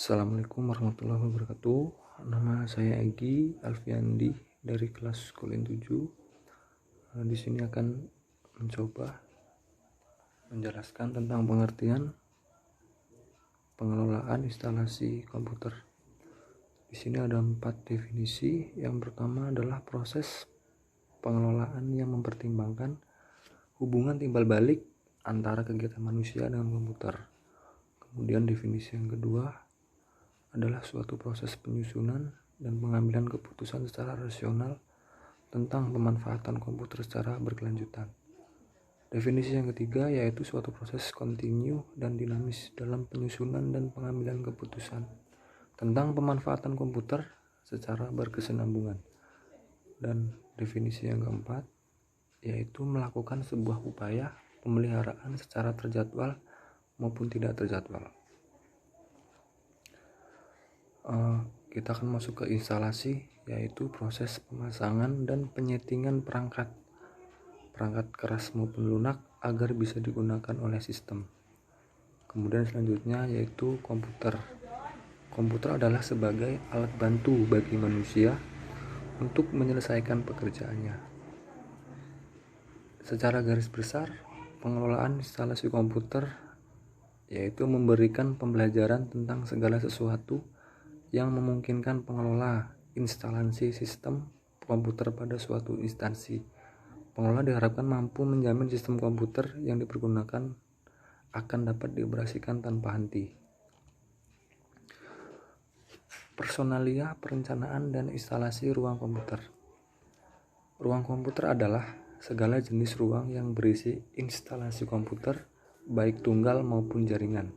Assalamualaikum warahmatullahi wabarakatuh. Nama saya Egi Alfiandi dari kelas Kuliah 7. Di sini akan mencoba menjelaskan tentang pengertian pengelolaan instalasi komputer. Di sini ada 4 definisi. Yang pertama adalah proses pengelolaan yang mempertimbangkan hubungan timbal balik antara kegiatan manusia dengan komputer. Kemudian definisi yang kedua adalah suatu proses penyusunan dan pengambilan keputusan secara rasional tentang pemanfaatan komputer secara berkelanjutan. Definisi yang ketiga yaitu suatu proses kontinu dan dinamis dalam penyusunan dan pengambilan keputusan tentang pemanfaatan komputer secara berkesinambungan. Dan definisi yang keempat yaitu melakukan sebuah upaya pemeliharaan secara terjadwal maupun tidak terjadwal. Kita akan masuk ke instalasi, yaitu proses pemasangan dan penyetingan perangkat keras maupun lunak agar bisa digunakan oleh sistem. Kemudian selanjutnya yaitu komputer. Komputer adalah sebagai alat bantu bagi manusia untuk menyelesaikan pekerjaannya. Secara garis besar, pengelolaan instalasi komputer yaitu memberikan pembelajaran tentang segala sesuatu yang memungkinkan pengelola instalasi sistem komputer pada suatu instansi. Pengelola diharapkan mampu menjamin sistem komputer yang dipergunakan akan dapat dioperasikan tanpa henti. Personalia, perencanaan, dan instalasi ruang komputer. Ruang komputer adalah segala jenis ruang yang berisi instalasi komputer, baik tunggal maupun jaringan.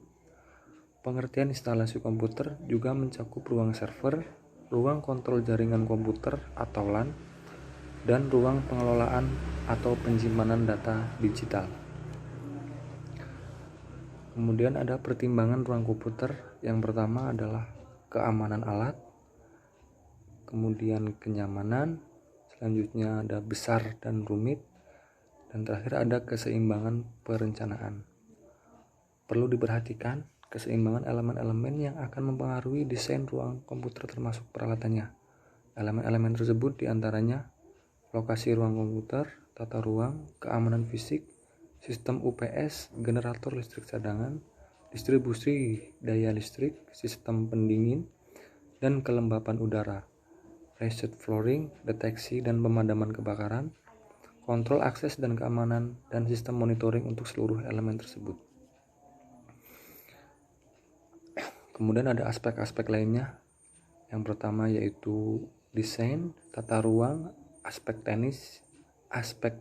Pengertian instalasi komputer juga mencakup ruang server, ruang kontrol jaringan komputer atau LAN, dan ruang pengelolaan atau penyimpanan data digital. Kemudian ada pertimbangan ruang komputer. Yang pertama adalah keamanan alat, kemudian kenyamanan, selanjutnya ada besar dan rumit, dan terakhir ada keseimbangan perencanaan. Perlu diperhatikan keseimbangan elemen-elemen yang akan mempengaruhi desain ruang komputer termasuk peralatannya. Elemen-elemen tersebut diantaranya lokasi ruang komputer, tata ruang, keamanan fisik, sistem UPS, generator listrik cadangan, distribusi daya listrik, sistem pendingin, dan kelembapan udara, reset flooring, deteksi dan pemadaman kebakaran, kontrol akses dan keamanan, dan sistem monitoring untuk seluruh elemen tersebut. Kemudian ada aspek-aspek lainnya. Yang pertama yaitu desain, tata ruang, aspek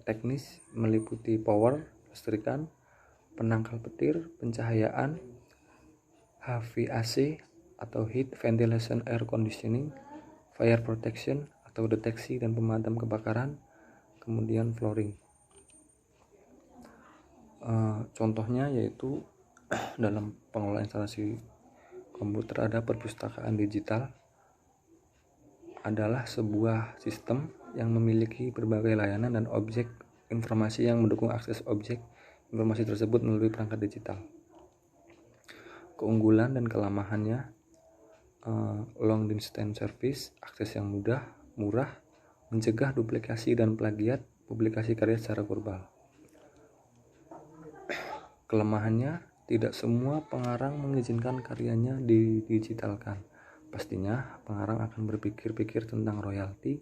teknis meliputi power, listrikan, penangkal petir, pencahayaan, HVAC atau heat ventilation air conditioning, fire protection atau deteksi dan pemadam kebakaran, kemudian flooring. Contohnya yaitu dalam pengelolaan instalasi komputer ada perpustakaan digital, adalah sebuah sistem yang memiliki berbagai layanan dan objek informasi yang mendukung akses objek informasi tersebut melalui perangkat digital. Keunggulan dan kelemahannya, long distance service, akses yang mudah, murah, mencegah duplikasi dan plagiat, publikasi karya secara global. Kelemahannya, tidak semua pengarang mengizinkan karyanya didigitalkan. Pastinya pengarang akan berpikir-pikir tentang royalti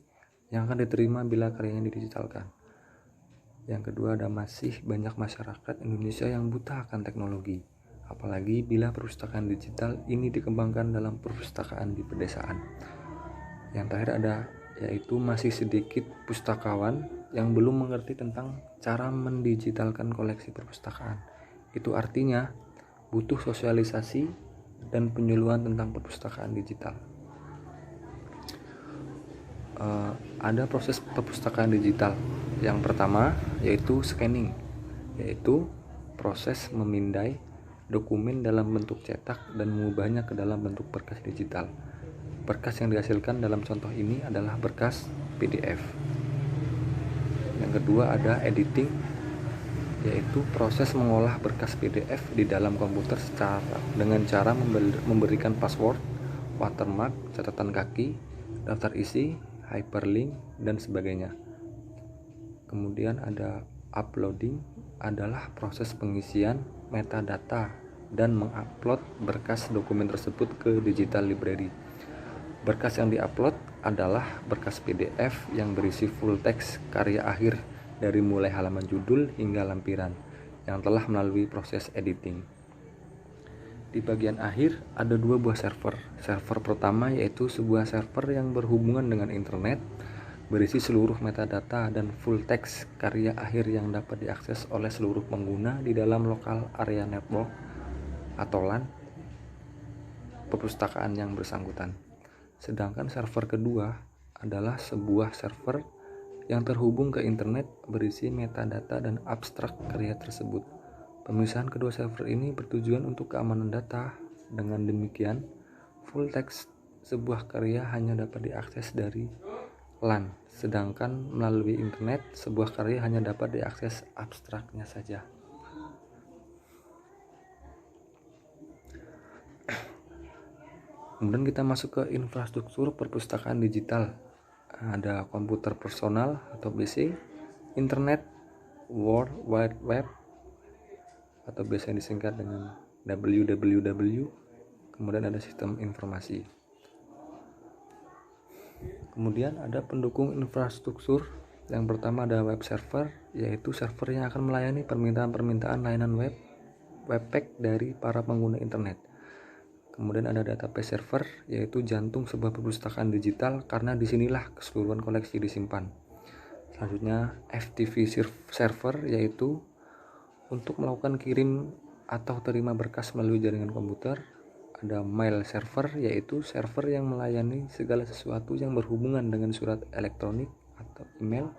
yang akan diterima bila karyanya didigitalkan. Yang kedua, ada masih banyak masyarakat Indonesia yang buta akan teknologi, apalagi bila perpustakaan digital ini dikembangkan dalam perpustakaan di pedesaan. Yang terakhir ada yaitu masih sedikit pustakawan yang belum mengerti tentang cara mendigitalkan koleksi perpustakaan. Itu artinya butuh sosialisasi dan penyuluhan tentang perpustakaan digital. Ada proses perpustakaan digital. Yang pertama yaitu scanning, yaitu proses memindai dokumen dalam bentuk cetak dan mengubahnya ke dalam bentuk berkas digital. Berkas yang dihasilkan dalam contoh ini adalah berkas PDF. Yang kedua ada editing. yaitu proses mengolah berkas PDF di dalam komputer dengan cara memberikan password, watermark, catatan kaki, daftar isi, hyperlink, dan sebagainya. Kemudian ada uploading, adalah proses pengisian metadata dan mengupload berkas dokumen tersebut ke digital library. Berkas yang diupload adalah berkas PDF yang berisi full text karya akhir dari mulai halaman judul hingga lampiran yang telah melalui proses editing. Di bagian akhir ada dua buah server. Server pertama yaitu sebuah server yang berhubungan dengan internet, berisi seluruh metadata dan full text karya akhir yang dapat diakses oleh seluruh pengguna di dalam local area network atau LAN perpustakaan yang bersangkutan. Sedangkan server kedua adalah sebuah server yang terhubung ke internet berisi metadata dan abstrak karya tersebut. Pemisahan kedua server ini bertujuan untuk keamanan data. Dengan demikian, full text sebuah karya hanya dapat diakses dari LAN, sedangkan melalui internet sebuah karya hanya dapat diakses abstraknya saja. Kemudian kita masuk ke infrastruktur perpustakaan digital. Ada komputer personal atau PC, internet, World Wide Web atau biasa disingkat dengan WWW, kemudian ada sistem informasi. Kemudian ada pendukung infrastruktur. Yang pertama ada web server, yaitu server yang akan melayani permintaan-permintaan layanan webpack dari para pengguna internet. Kemudian ada database server, yaitu jantung sebuah perpustakaan digital karena disinilah keseluruhan koleksi disimpan. Selanjutnya FTP server, yaitu untuk melakukan kirim atau terima berkas melalui jaringan komputer. Ada mail server, yaitu server yang melayani segala sesuatu yang berhubungan dengan surat elektronik atau email.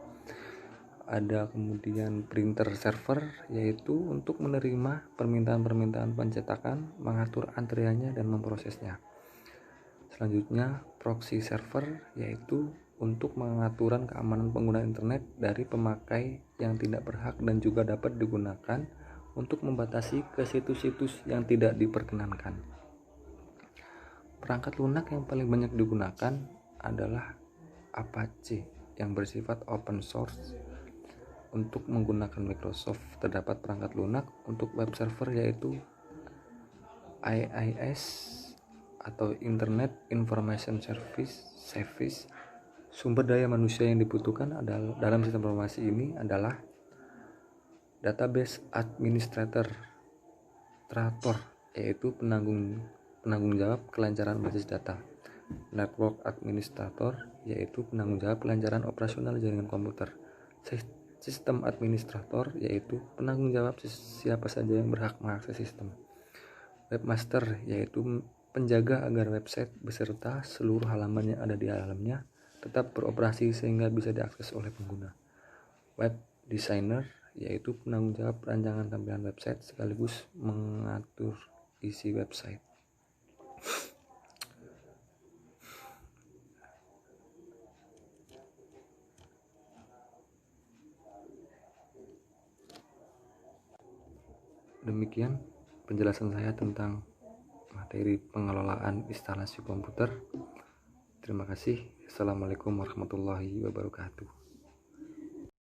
Ada kemudian printer server, yaitu untuk menerima permintaan-permintaan pencetakan, mengatur antriannya, dan memprosesnya. Selanjutnya proxy server, yaitu untuk pengaturan keamanan pengguna internet dari pemakai yang tidak berhak dan juga dapat digunakan untuk membatasi ke situs-situs yang tidak diperkenankan. Perangkat lunak yang paling banyak digunakan adalah Apache yang bersifat open source. Untuk menggunakan Microsoft terdapat perangkat lunak untuk web server, yaitu IIS atau Internet Information Service. Sumber daya manusia yang dibutuhkan adalah dalam sistem informasi ini adalah database administrator, yaitu penanggung jawab kelancaran basis data. Network administrator, yaitu penanggung jawab kelancaran operasional jaringan komputer. Sistem administrator, yaitu penanggung jawab siapa saja yang berhak mengakses sistem. Webmaster, yaitu penjaga agar website beserta seluruh halaman yang ada di dalamnya tetap beroperasi sehingga bisa diakses oleh pengguna. Web designer, yaitu penanggung jawab rancangan tampilan website sekaligus mengatur isi website. Demikian penjelasan saya tentang materi pengelolaan instalasi komputer. Terima kasih. Assalamualaikum warahmatullahi wabarakatuh.